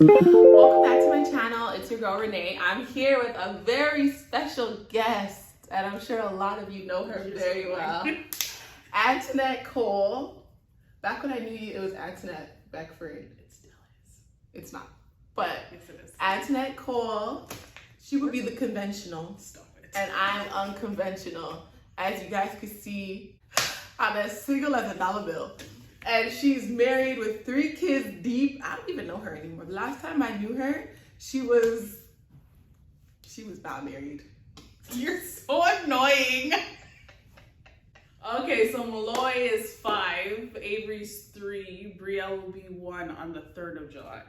Welcome back to my channel. It's your girl Renee. I'm here with a very special guest, and I'm sure a lot of you know her very well. Antoinette Cole. Back when I knew you, it was Antoinette Beckford. It still is. It's not, but Yes, it is. Antoinette Cole. She would be the conventional, Stop it. and I'm unconventional. As you guys can see, I'm as single as a dollar bill. And she's married with 3 kids deep. I don't even know her anymore. The last time I knew her, she was not married. You're so annoying. Okay, so Malloy is 5, Avery's 3, Brielle will be 1 on the 3rd of July.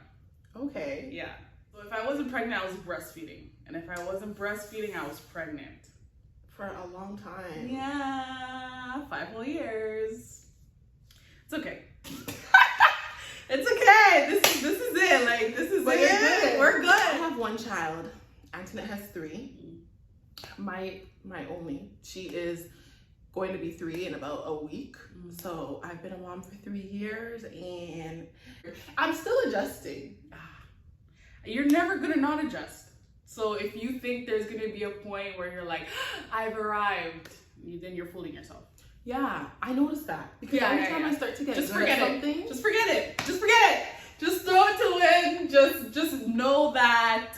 Okay. Yeah. So if I wasn't pregnant, I was breastfeeding. And if I wasn't breastfeeding, I was pregnant. For a long time. Yeah, 5 whole years. It's okay. It's okay. This is it. Like, this is But it. you're good. We're good. I have 1 child. Antoinette has 3. My only. She is going to be 3 in about a week. So I've been a mom for 3 years and I'm still adjusting. You're never gonna not adjust. So if you think there's gonna be a point where you're like, I've arrived, then you're fooling yourself. Yeah, I noticed that. Because every time I start to get Just good forget at it. something, Just forget it. Just forget it. Just throw it to the wind. Just know that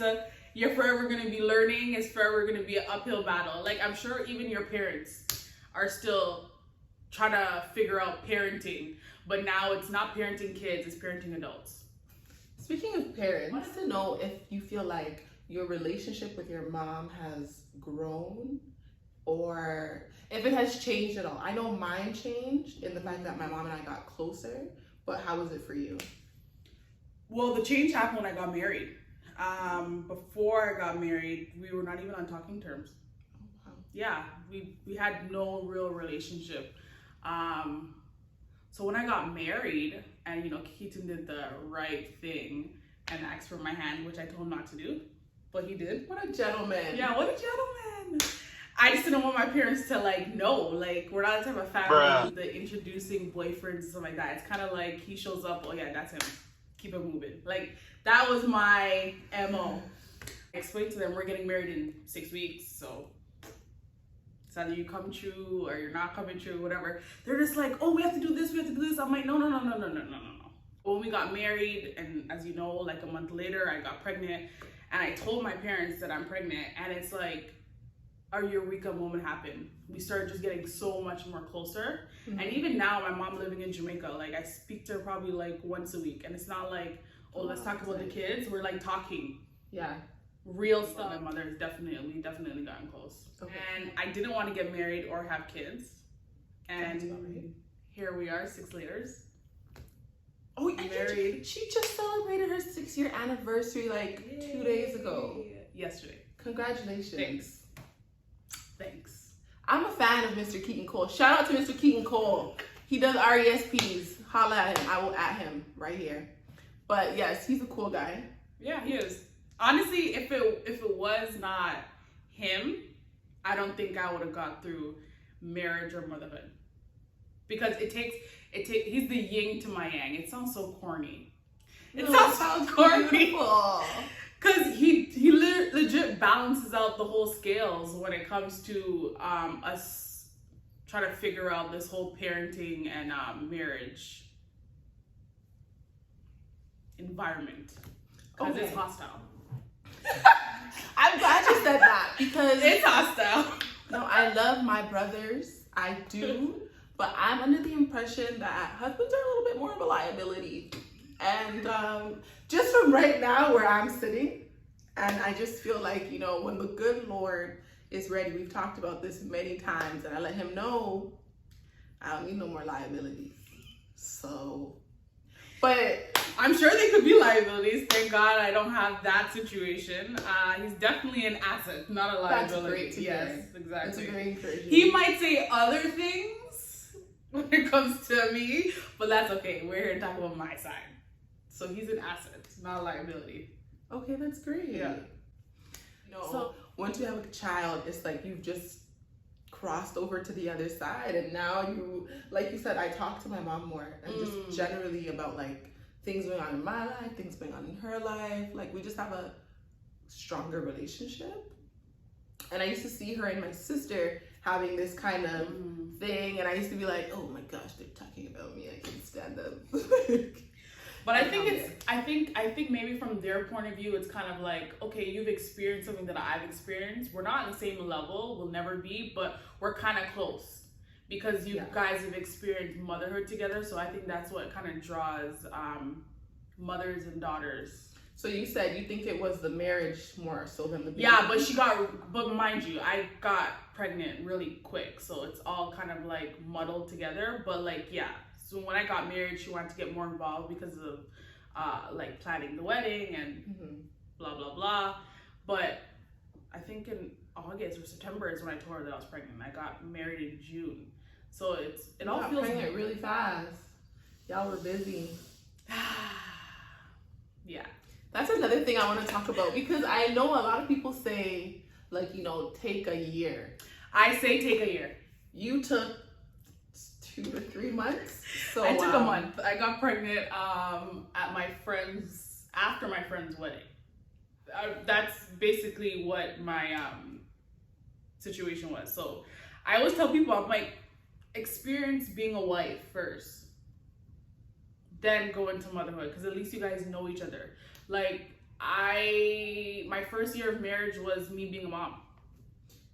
you're forever gonna be learning. It's forever gonna be an uphill battle. Like, I'm sure even your parents are still trying to figure out parenting, but now it's not parenting kids, it's parenting adults. Speaking of parents, I wanted to know if you feel like your relationship with your mom has grown or if it has changed at all. I know mine changed in the fact that my mom and I got closer, but how was it for you? Well, the change happened when I got married. Before I got married, we were not even on talking terms. Oh, wow. Yeah, we had no real relationship. So when I got married, and Keaton did the right thing and asked for my hand, which I told him not to do, but he did. What a gentleman. Yeah, what a gentleman. I just didn't want my parents to know, like, we're not the type of family that introducing boyfriends and stuff like that. It's kind of like he shows up, oh yeah, that's him. Keep it moving. Like, that was my MO. I explained to them we're getting married in 6 weeks, so it's either you come true or you're not coming true, whatever. They're just like, oh, we have to do this, we have to do this. I'm like, no. When we got married, and as you know, like a month later, I got pregnant, and I told my parents that I'm pregnant, and it's like our eureka moment happened. We started just getting so much more closer. Mm-hmm. And even now, my mom living in Jamaica, like, I speak to her probably like once a week, and it's not like, oh, let's talk about the kids. We're like talking. Yeah. Real stuff. My mother has definitely gotten close. Okay. And I didn't want to get married or have kids. And here we are, 6 later. Oh, married. She just celebrated her 6-year anniversary like 2 days ago. Yesterday. Congratulations. Thanks. I'm a fan of Mr. Keaton Cole. Shout out to Mr. Keaton Cole. He does RESPs. Holla at him. I will at him right here. But yes, he's a cool guy. Yeah, he is. Honestly, if it was not him, I don't think I would have got through marriage or motherhood. Because he's the yin to my yang. It sounds so corny. It sounds corny. Because he legit balances out the whole scales when it comes to us trying to figure out this whole parenting and marriage environment. Because it's hostile. I'm glad you said that because it's hostile. No, I love my brothers. I do. But I'm under the impression that husbands are a little bit more of a liability. And just from right now where I'm sitting, and I just feel like, when the good Lord is ready, we've talked about this many times, and I let him know I don't need no more liabilities. So, but I'm sure they could be liabilities. Thank God I don't have that situation. He's definitely an asset, not a liability. That's great to hear. Yes, exactly. That's very encouraging. He might say other things when it comes to me, but that's okay. We're here to talk about my side. So he's an asset, not a liability. Okay, that's great. Yeah. So once you have a child, it's like you've just crossed over to the other side, and now you, like you said, I talk to my mom more, and just generally about like things going on in my life, things going on in her life. Like, we just have a stronger relationship. And I used to see her and my sister having this kind of thing, and I used to be like, oh my gosh, they're talking about me, I can't stand them. But I think maybe from their point of view, it's kind of like, okay, you've experienced something that I've experienced. We're not on the same level, we'll never be, but we're kind of close because you guys have experienced motherhood together. So I think that's what kind of draws mothers and daughters. So you said you think it was the marriage more so than the baby. Yeah, but mind you, I got pregnant really quick, so it's all kind of like muddled together. But like, yeah. So when I got married, she wanted to get more involved because of like planning the wedding and blah, blah, blah. But I think in August or September is when I told her that I was pregnant. I got married in June. So it all feels pregnant really fast. Y'all were busy. Yeah. That's another thing I want to talk about, because I know a lot of people say, like, you know, take a year. I say take a year. You took 2 to 3 months. So I took a month. I got pregnant after my friend's wedding. That's basically what my situation was. So I always tell people, I'm like, experience being a wife first, then go into motherhood, because at least you guys know each other. Like, my first year of marriage was me being a mom.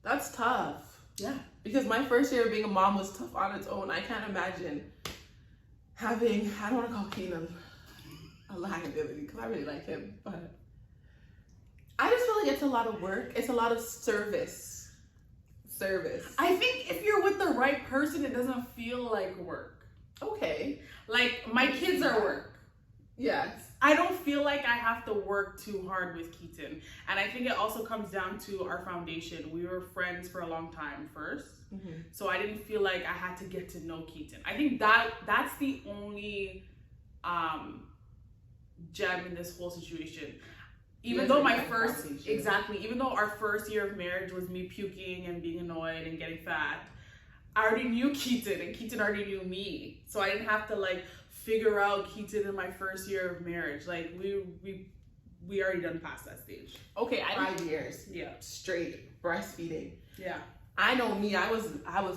That's tough. Yeah. Because my first year of being a mom was tough on its own. I can't imagine having, I don't want to call Keenan a liability because I really like him, but I just feel like it's a lot of work. It's a lot of service. I think if you're with the right person, it doesn't feel like work. Okay. Like, my kids are work. Yes. I don't feel like I have to work too hard with Keaton. And I think it also comes down to our foundation. We were friends for a long time first. So I didn't feel like I had to get to know Keaton. I think that's the only gem in this whole situation. Even though even though our first year of marriage was me puking and being annoyed and getting fat, I already knew Keaton and Keaton already knew me. So I didn't have to like figure out Keaton in my first year of marriage. Like we already done past that stage. Okay, 5 years. Yeah. Straight breastfeeding. Yeah. I know me, I was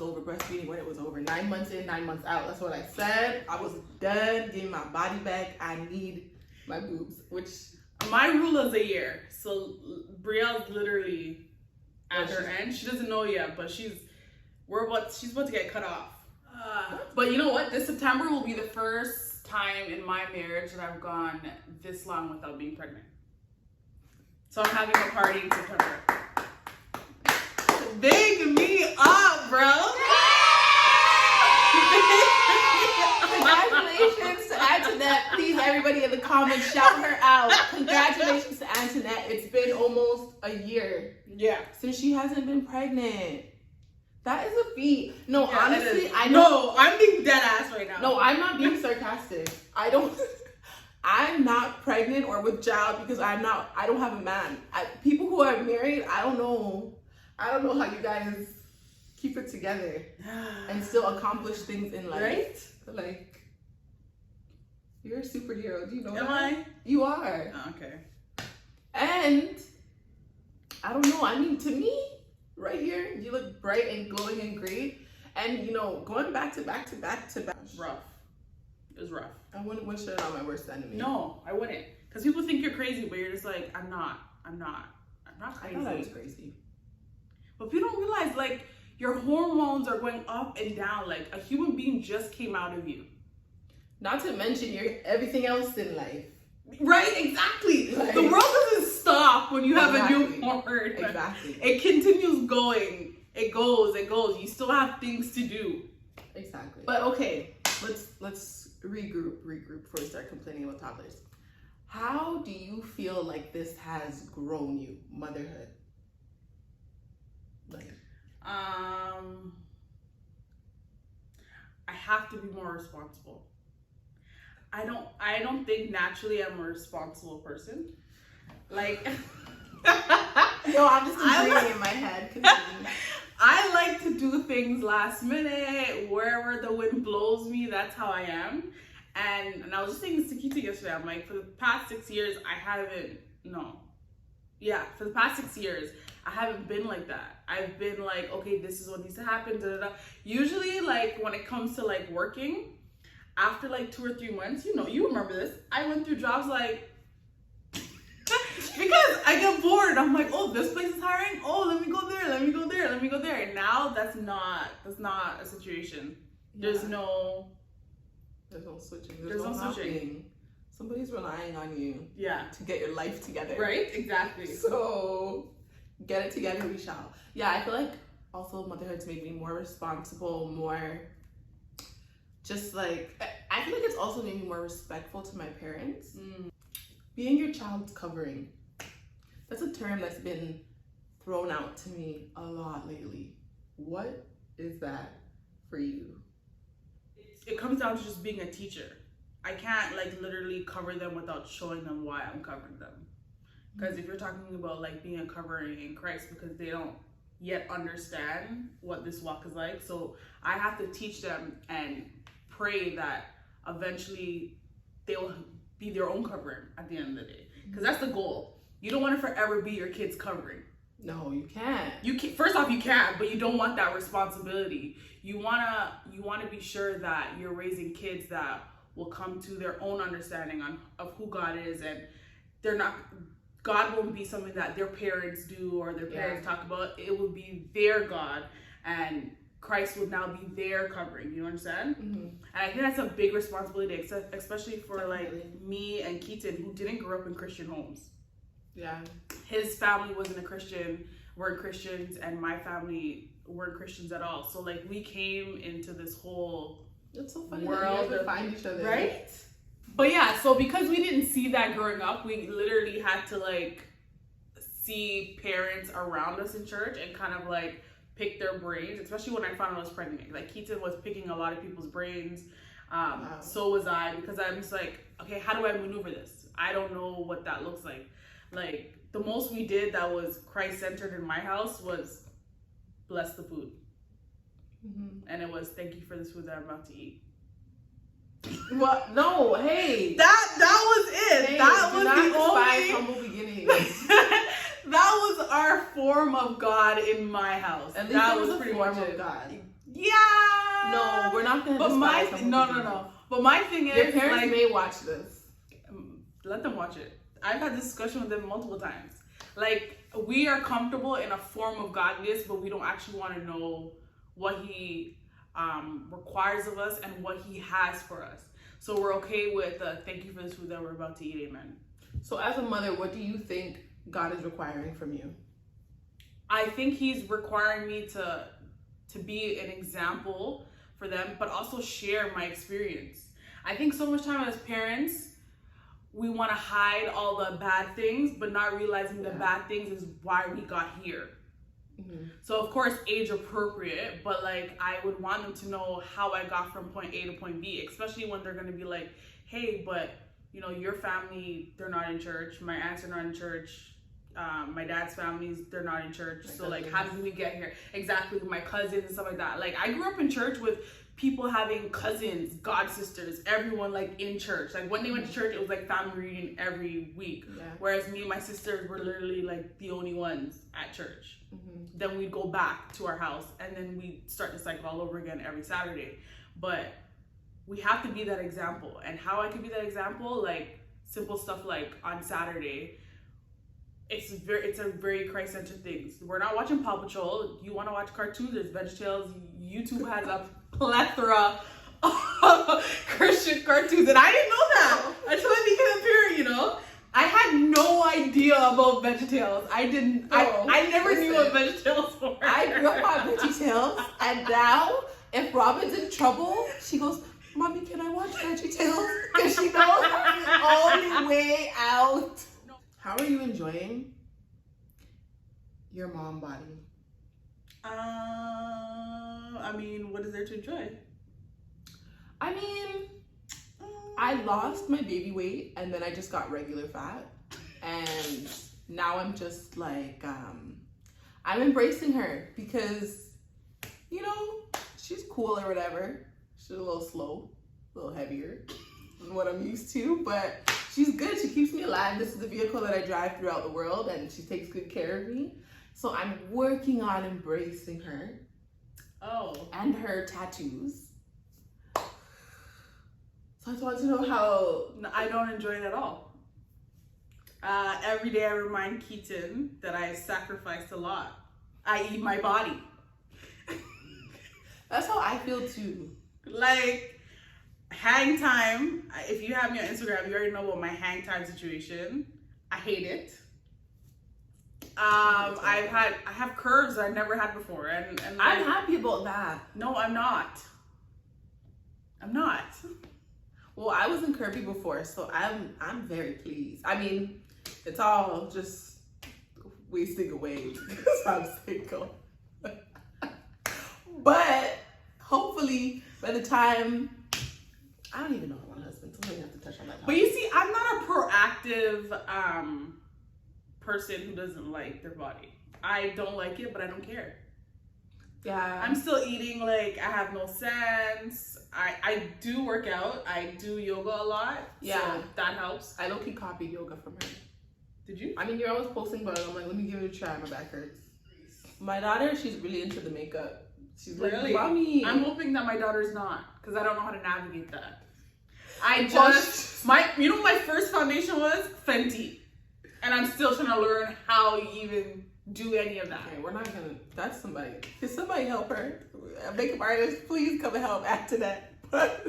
over breastfeeding when it was over. 9 months in, 9 months out. That's what I said. I was done getting my body back. I need my boobs, which my rule is a year. So Brielle's literally at her end. She doesn't know yet, but she's about to get cut off. But you know what? This September will be the first time in my marriage that I've gone this long without being pregnant. So I'm having a party in September. Big me up, bro. Congratulations to Antoinette. Please, everybody in the comments, shout her out. Congratulations to Antoinette. It's been almost a year. Yeah. Since she hasn't been pregnant. That is a feat. No, yeah, honestly, No, I'm being dead ass right now. No, I'm not being sarcastic. I'm not pregnant or with child because I don't have a man. People who are married, I don't know how you guys keep it together and still accomplish things in life. Right? Like, you're a superhero. Do you know Am that? I? You are. Oh, okay. And I don't know. I mean, to me, right here, you look bright and glowing and great. And, you know, going back to back. Rough. It was rough. I wouldn't wish it on my worst enemy. No, I wouldn't. Because people think you're crazy, but you're just like, I'm not crazy. I thought I was crazy. But people don't realize, like, your hormones are going up and down. Like, a human being just came out of you. Not to mention everything else in life. Right? Exactly. Like, the world doesn't stop when you have a newborn. Exactly. It continues going. It goes. You still have things to do. Exactly. But okay, let's regroup before we start complaining about toddlers. How do you feel like this has grown you, motherhood? Like, I have to be more responsible. I don't think naturally I'm a responsible person. Like, no, I'm just agreeing in my head. I like to do things last minute, wherever the wind blows me, that's how I am. And I was just saying to Kita yesterday, I'm like, for the past 6 years, for the past 6 years, I haven't been like that. I've been like, okay, this is what needs to happen, da, da, da. Usually, like, when it comes to, like, working, after, like, 2 or 3 months, you remember this, I went through jobs, like, because I get bored. I'm like, oh, this place is hiring. Oh, let me go there. Let me go there. Let me go there. And now that's not a situation. Yeah. There's no switching. There's no switching. Nothing. Somebody's relying on you. Yeah. To get your life together. Right? Exactly. So get it together, we shall. Yeah, I feel like also motherhood's made me more responsible, more just like I feel like it's also made me more respectful to my parents. Being your child's covering. That's a term that's been thrown out to me a lot lately. What is that for you? It comes down to just being a teacher. I can't like literally cover them without showing them why I'm covering them. Because if you're talking about like being a covering in Christ, because they don't yet understand what this walk is like, so I have to teach them and pray that eventually they will be their own covering at the end of the day. Because that's the goal. You don't want to forever be your kid's covering. No, you can't. First off, you can't, but you don't want that responsibility. You wanna be sure that you're raising kids that will come to their own understanding of who God is, and God won't be something that their parents do or their parents talk about. It will be their God, and Christ will now be their covering. You understand? And I think that's a big responsibility, especially for like me and Keaton, who didn't grow up in Christian homes. Yeah. His family wasn't a Christian, weren't Christians, and my family weren't Christians at all. So like we came into this whole It's so funny world that you guys find each other. Right? But yeah, so because we didn't see that growing up, we literally had to like see parents around us in church and kind of like pick their brains, especially when I found out I was pregnant. Like Keaton was picking a lot of people's brains. Wow. So was I, because I'm just like, okay, how do I maneuver this? I don't know what that looks like. Like the most we did that was Christ-centered in my house was bless the food. And it was thank you for this food that I'm about to eat. What? No, hey. That was it. Hey, that was the only humble beginnings. that was our form of God in my house. At least that it was pretty a form much of it. God. Yeah. No, we're not gonna. But no. But my thing is, your parents like, may watch this. Let them watch it. I've had this discussion with them multiple times. Like, we are comfortable in a form of godliness, but we don't actually want to know what he requires of us and what he has for us. So we're okay with thank you for this food that we're about to eat, amen. So as a mother, what do you think God is requiring from you? I think he's requiring me to be an example for them, but also share my experience. I think so much time as parents, we want to hide all the bad things, but not realizing the bad things is why we got here. So of course, age appropriate, but like I would want them to know how I got from point A to point B, especially when they're going to be like, hey, but you know, your family, they're not in church. My aunts are not in church. My dad's families, they're not in church. So like, how did we get here? Exactly, my cousins and stuff like that. Like I grew up in church with people having cousins, god sisters, everyone like in church. Like when they went to church, it was like family reunion every week. Whereas me and my sisters were literally like the only ones at church. Then we'd go back to our house and then we'd start the cycle all over again every Saturday. But we have to be that example. And how I can be that example, like simple stuff like on Saturday, it's a very Christ-centered thing. We're not watching Paw Patrol. You want to watch cartoons, there's VeggieTales. YouTube has a plethora of Christian cartoons, and I didn't know that until I became a parent, you know? I had no idea about VeggieTales. I never knew what VeggieTales were. I grew up on VeggieTales, and now if Robin's in trouble, she goes, Mommy, can I watch VeggieTales? Because she knows that's the only way out. How are you enjoying your mom body? I mean, what is there to enjoy? I mean, I lost my baby weight and then I just got regular fat. And now I'm just like, I'm embracing her because, you know, she's cool or whatever. She's a little slow, a little heavier. what I'm used to, but she's good. She keeps me alive. This is the vehicle that I drive throughout the world, and she takes good care of me. So I'm working on embracing her. Oh. And her tattoos. So I just want to know how... I don't enjoy it at all. Every day I remind Keaton that I have sacrificed a lot, i.e. my body. That's how I feel too. Like, hang time. If you have me on Instagram, you already know about my hang time situation. I hate it. I have curves that I never had before, and I'm happy about that. No, I'm not. I'm not. Well, I wasn't curvy before, so I'm very pleased. I mean, it's all just wasting away because I'm single. But hopefully, by the time I don't even know I want a husband, so I don't have to touch on that. But you see, I'm not a proactive person who doesn't like their body. I don't like it, but I don't care. Yeah. I'm still eating like I have no sense. I do work out. I do yoga a lot. Yeah. So that helps. I low-key copied yoga from her. Did you? I mean, you're always posting, but I'm like, let me give it a try. My back hurts. My daughter, she's really into the makeup. She's Really? like, Mommy. I'm hoping that my daughter's not, because I don't know how to navigate that. I You know what my first foundation was? Fenty. And I'm still trying to learn how you even do any of that. Okay, we're not gonna, that's somebody. Can somebody help her? A makeup artist, please come and help add to that. But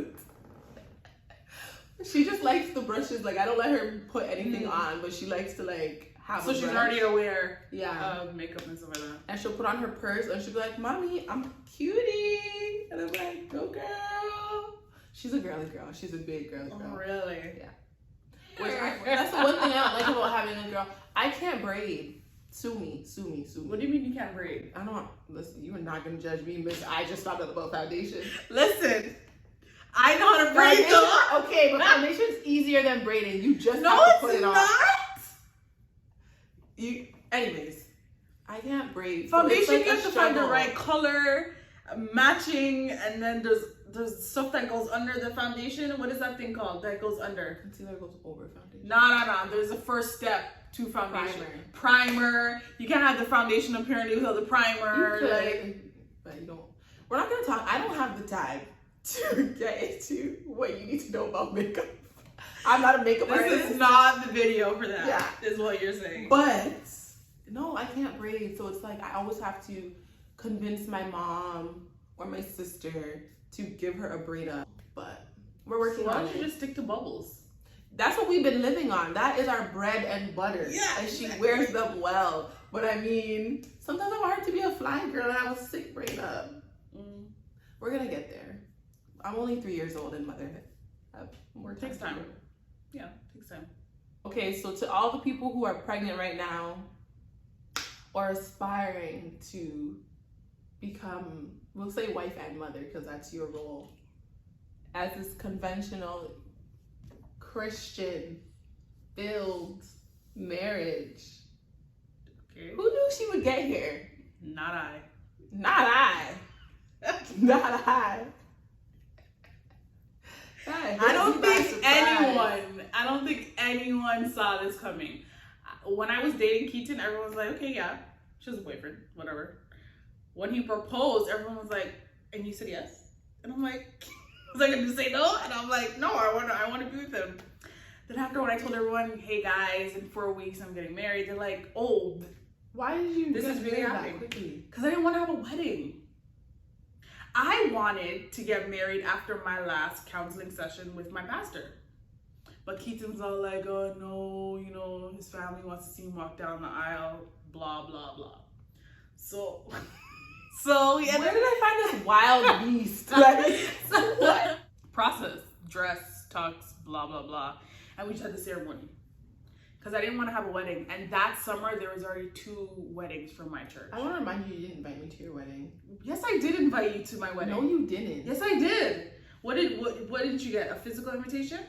she just likes the brushes. Like, I don't let her put anything on, but she likes to like have So a she's brush. already aware Yeah. of makeup and stuff like that. And she'll put on her purse and she'll be like, Mommy, I'm cutie. And I'm like, go girl. She's a girly girl. She's a big girly girl. Oh, really? Yeah. That's the one thing I don't like about having a girl. I can't braid. Sue me. What do you mean you can't braid? I don't, listen, you are not going to judge me, miss. I just stopped at the foundation. Listen, I know how to braid though. Okay, but foundation's easier than braiding. You just No, have to put it's it on. not. Anyways, I can't braid. Foundation, So it's like you a have to find the struggle. right color, matching, and then there's stuff that goes under the foundation. What is that thing called that goes under? Concealer goes over foundation. No. There's a first step to foundation. Primer. You can't have the foundation apparently without the primer. You could, Like, but you don't. We're not gonna talk. I don't have the time to get into what you need to know about makeup. I'm not a makeup artist. this is not the video for that. Yeah. Is what you're saying. But no, I can't braid. So it's like I always have to convince my mom or my sister to give her a braid up. But we're working Why on don't you it. just stick to bubbles? That's what we've been living on. That is our bread and butter. Yeah, And she exactly. wears them well. But I mean, sometimes I'm hard to be a fly girl and have a sick braid up. We're gonna get there. I'm only 3 years old in motherhood. I have more time. Takes time. Yeah, takes time. Okay, so to all the people who are pregnant right now or aspiring to become, we'll say wife and mother because that's your role, as this conventional Christian build marriage. Okay. Who knew she would get here? Not I. Not I. Not I. I don't think anyone saw this coming. When I was dating Keaton, everyone was like, okay, yeah, she has a boyfriend, whatever. When he proposed, everyone was like, and you said yes? And I'm like, was I gonna say no? And I'm like, no, I want to be with him. Then after when I told everyone, hey guys, in 4 weeks I'm getting married, they're like, oh, why did you this get is really married happening? that quickly? Because I didn't want to have a wedding. I wanted to get married after my last counseling session with my pastor. But Keaton's all like, oh no, you know, his family wants to see him walk down the aisle, blah, blah, blah. So we ended Where did I find this wild beast? Like, so what? Process, dress, tux, blah, blah, blah. And we just had the ceremony. Because I didn't want to have a wedding. And that summer, there was already 2 weddings from my church. I want to remind you, you didn't invite me to your wedding. Yes, I did invite you to my wedding. No, you didn't. Yes, I did. What didn't you get? A physical invitation?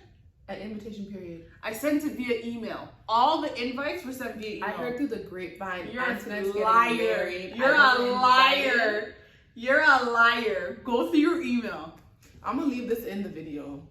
An invitation period. I sent it via email. All the invites were sent via email. I heard through the grapevine. You're Antoinette's a getting liar. married. You're I a wasn't liar. invited. You're a liar. Go through your email. I'm gonna leave this in the video.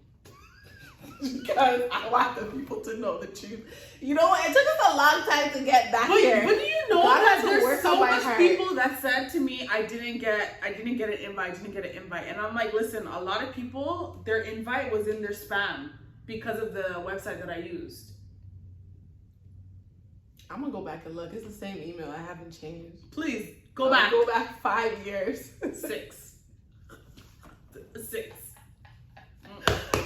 because I want the people to know the truth. You know what? It took us a long time to get back here. But do you know God that has to there's work so on my much heart. people that said to me, I didn't get an invite. And I'm like, listen, a lot of people, their invite was in their spam because of the website that I used. I'm gonna go back and look. It's the same email. I haven't changed. Please go back. Go back 5 years. 6.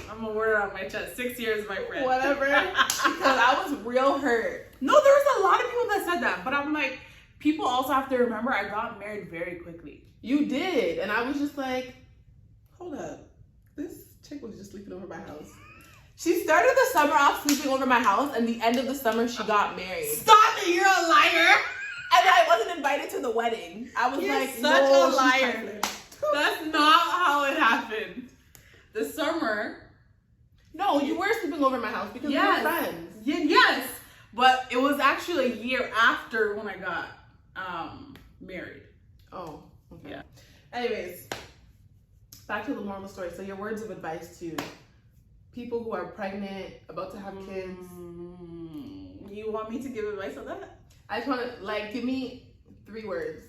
I'm gonna word it on my chest. 6 years, my friend. Whatever. Because I was real hurt. No, there was a lot of people that said that, but I'm like, people also have to remember I got married very quickly. You did, and I was just like, hold up. This chick was just sleeping over my house. She started the summer off sleeping over my house, and the end of the summer she got married. Stop it! You're a liar. And I wasn't invited to the wedding. I was You're like, such no, a she's liar. trifling. That's not how it happened. The summer. No, you were sleeping over my house because we were friends. Yes, but it was actually a year after when I got married. Oh, okay. Yeah. Anyways, back to the moral story. So your words of advice to people who are pregnant, about to have kids. You want me to give advice on that? I just want to, give me 3 words.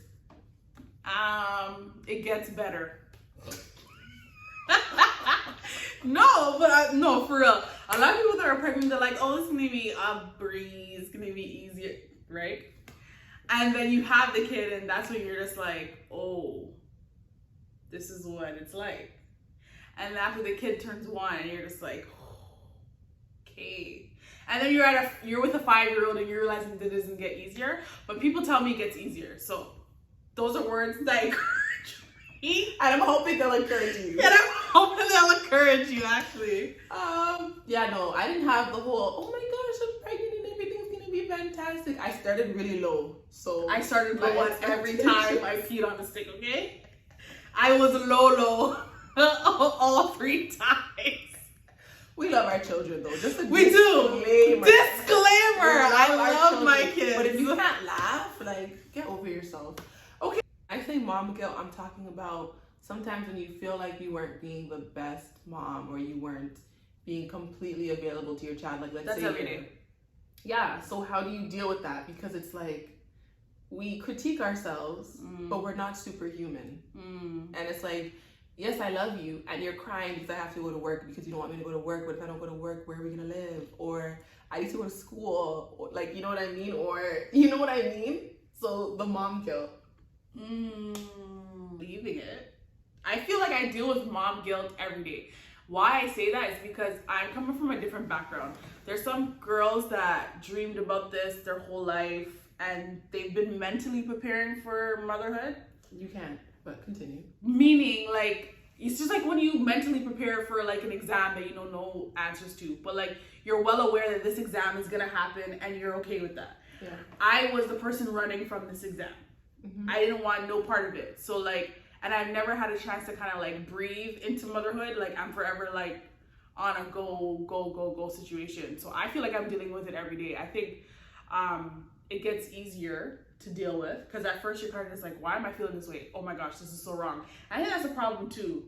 It gets better. No, for real. A lot of people that are pregnant, they're like, oh, it's gonna be a breeze, it's gonna be easier, right? And then you have the kid, and that's when you're just like, oh, this is what it's like. And after the kid turns 1, you're just like, oh, okay. And then you're with a 5-year-old, and you're realizing that it doesn't get easier. But people tell me it gets easier. So those are words that encourage me. And I'm hoping they'll encourage you. And I'm hoping they'll encourage you, actually. Yeah, no, I didn't have the whole, oh my gosh, I'm pregnant and everything's gonna be fantastic. I started really low. So I started my low every time expectations- I peed on the stick, okay? I was low all 3 times. We love our children though. Just a We do. disclaimer. Disclaimer. I our love my children. kids. But if you can't laugh, get over yourself. Okay. I say mom guilt, I'm talking about sometimes when you feel like you weren't being the best mom or you weren't being completely available to your child. Like, let's That's say every day. Yeah. So how do you deal with that? Because it's like we critique ourselves, but we're not superhuman. And it's like, yes, I love you, and you're crying because I have to go to work because you don't want me to go to work, but if I don't go to work, where are we gonna live? Or I need to go to school, or, you know what I mean? Or, you know what I mean? So the mom guilt. Leaving it. I feel like I deal with mom guilt every day. Why I say that is because I'm coming from a different background. There's some girls that dreamed about this their whole life, and they've been mentally preparing for motherhood. You can't, but continue. Meaning, it's just like when you mentally prepare for an exam that you know no answers to, but you're well aware that this exam is gonna happen and you're okay with that. Yeah. I was the person running from this exam. I didn't want no part of it. So and I've never had a chance to kind of breathe into motherhood. I'm forever on a go situation. So I feel like I'm dealing with it every day. I think it gets easier to deal with because at first you're kind of just why am I feeling this way? Oh my gosh, this is so wrong. I think that's a problem too.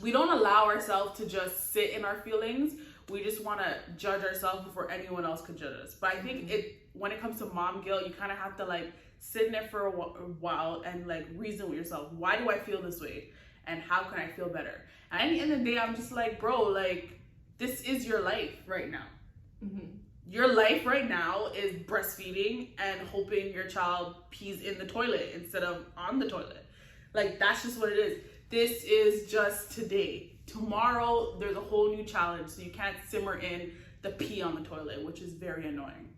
We don't allow ourselves to just sit in our feelings. We just want to judge ourselves before anyone else could judge us. But I think when it comes to mom guilt, you kind of have to sit in it for a while and reason with yourself. Why do I feel this way? And how can I feel better? And at the end of the day, I'm just bro, this is your life right now. Your life right now is breastfeeding and hoping your child pees in the toilet instead of on the toilet. That's just what it is. This is just today. Tomorrow, there's a whole new challenge, so you can't simmer in the pee on the toilet, which is very annoying.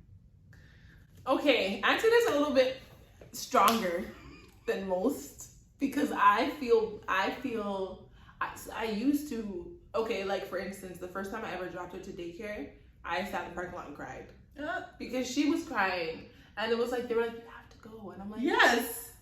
Okay, answer this a little bit stronger than most because I used to, for instance, the first time I ever dropped her to daycare, I sat in the parking lot and cried because she was crying, and it was they were you have to go, and I'm like, yes,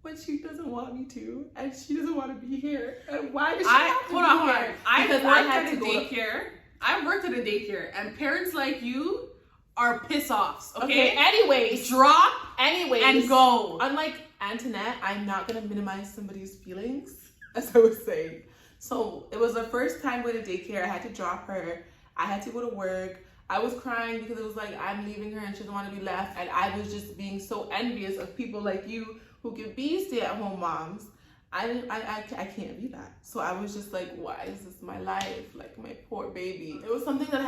but she doesn't want me to, and she doesn't want to be here, and why does she have to hold be on, here? I've Because worked at a daycare. I've worked at a daycare, and parents like you are piss offs. Okay. Anyways, drop. Anyways, and go. Unlike Antoinette, I'm not gonna minimize somebody's feelings, as I was saying. So it was the first time going to daycare. I had to drop her. I had to go to work. I was crying because it was like, I'm leaving her and she doesn't want to be left. And I was just being so envious of people like you who could be stay-at-home moms. I can't be that. So I was just like, why is this my life? Like, my poor baby. It was something that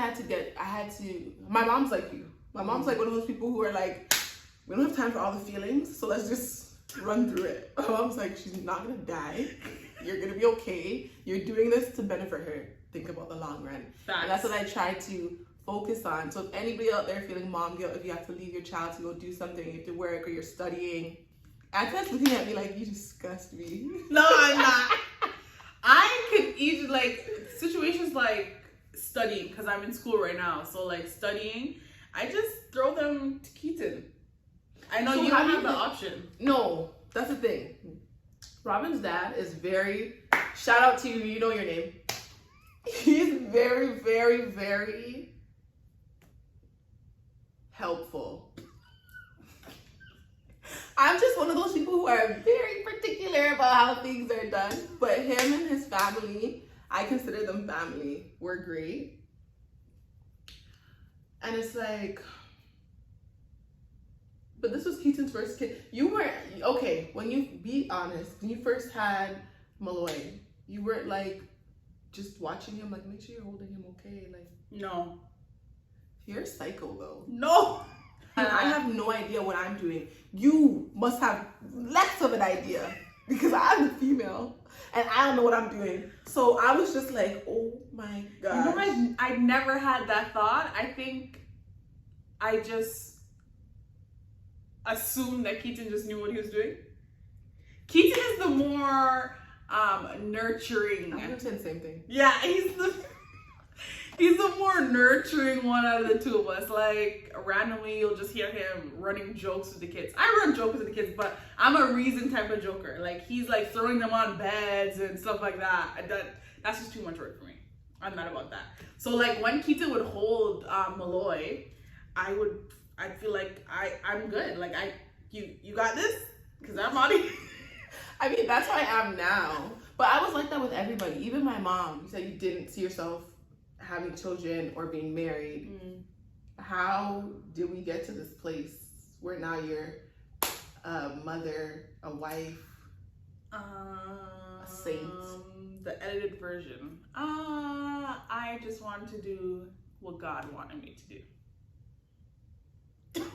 my mom's like you. My mom's like one of those people who are like, we don't have time for all the feelings, so let's just run through it. My mom's like, she's not gonna die. You're gonna be okay. You're doing this to benefit her. Think about the long run. Facts. And that's what I try to focus on. So if anybody out there feeling mom guilt, if you have to leave your child to go do something, you have to work or you're studying, Anta's looking at me like, you disgust me. No, I'm not. I could easily, like, situations like studying, because I'm in school right now. So, like, studying, I just throw them to Keaton. I know So you how don't do have you the think- option. No, that's the thing. Robin's dad is very, shout out to you, you know your name. He's very, very, very helpful. I'm just one of those people who are very particular about how things are done. But him and his family, I consider them family, were great. And it's like, but this was Keaton's first kid. You weren't, okay, when you, be honest, when you first had Malloy, you weren't like, just watching him, like, make sure you're holding him okay. Like, No. you're a psycho though. No. And I have no idea what I'm doing. You must have less of an idea because I'm the female and I don't know what I'm doing. So I was just like, oh my God. You know, I never had that thought. I think I just assumed that Keaton just knew what he was doing. Keaton is the more nurturing. I'm gonna say the same thing. Yeah, he's the more nurturing one out of the two of us. Like, randomly you'll just hear him running jokes with the kids. I run jokes with the kids, but I'm a reason type of joker. Like, he's like throwing them on beds and stuff like that. That's just too much work for me. I'm not about that. So like when Keaton would hold Malloy, I'd feel like I'm good. Like, you got this? Because I'm on it. I mean, that's how I am now. But I was like that with everybody. Even my mom. You said you didn't see yourself having children or being married. How did we get to this place where now you're a mother, a wife, a saint? The edited version. I just wanted to do what God wanted me to do.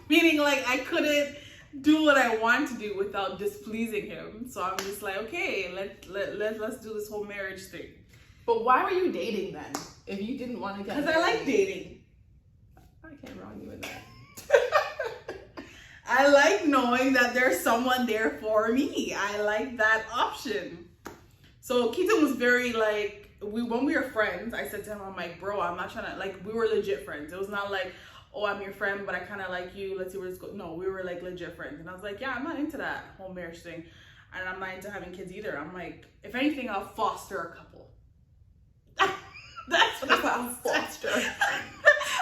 Meaning, like, I couldn't do what I want to do without displeasing him. So I'm just like, okay, let's do this whole marriage thing. But why were you dating then? If you didn't want to get Because I like dating. I can't wrong you in that. I like knowing that there's someone there for me. I like that option. So Keaton was very like, when we were friends, I said to him, I'm like, bro, I'm not trying to, like, we were legit friends. It was not like, oh, I'm your friend, but I kind of like you. Let's see where this goes. No, we were like legit friends. And I was like, yeah, I'm not into that whole marriage thing. And I'm not into having kids either. I'm like, if anything, I'll foster a couple. That's what I'll foster.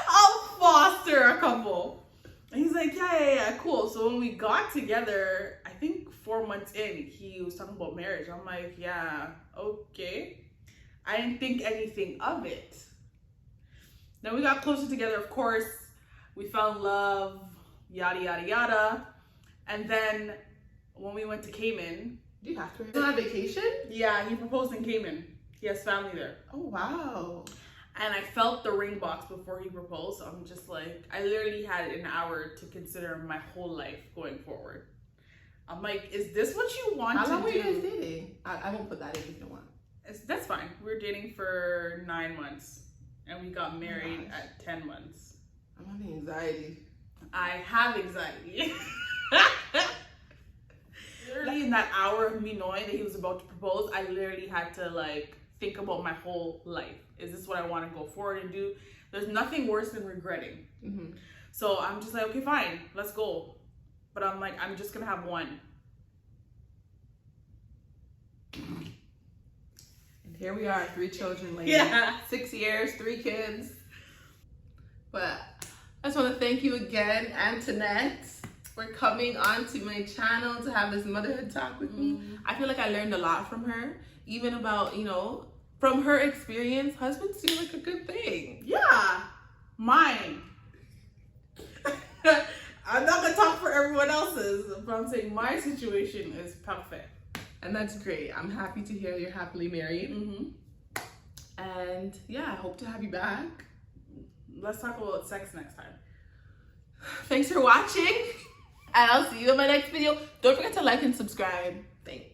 I'll foster a couple. And he's like, yeah, cool. So when we got together, I think 4 months in, he was talking about marriage. I'm like, yeah, okay. I didn't think anything of it. Then we got closer together, of course. We fell in love, yada, yada, yada. And then when we went to Cayman. Do you have to? He's on vacation? Yeah, he proposed in Cayman. He has family there. Oh, wow. And I felt the ring box before he proposed. So I'm just like, I literally had an hour to consider my whole life going forward. I'm like, is this what you want to do? How long were you guys dating? I won't put that in if you don't want. That's fine. We were dating for 9 months. And we got married at 10 months. I'm having anxiety. I have anxiety. Literally in that hour of me knowing that he was about to propose, I literally had to like think about my whole life. Is this what I want to go forward and do? There's nothing worse than regretting. Mm-hmm. So I'm just like, okay, fine, let's go. But I'm like, I'm just gonna have one. And here we are, 3 children later. Yeah. 6 years, 3 kids. But I just want to thank you again, Antoinette, for coming onto my channel to have this motherhood talk with me. I feel like I learned a lot from her, even about, you know, from her experience, husbands seem like a good thing. Yeah, mine. I'm not gonna talk for everyone else's, but I'm saying my situation is perfect. And that's great. I'm happy to hear you're happily married. Mm-hmm. And yeah, I hope to have you back. Let's talk about sex next time. Thanks for watching, and I'll see you in my next video. Don't forget to like and subscribe. Thanks.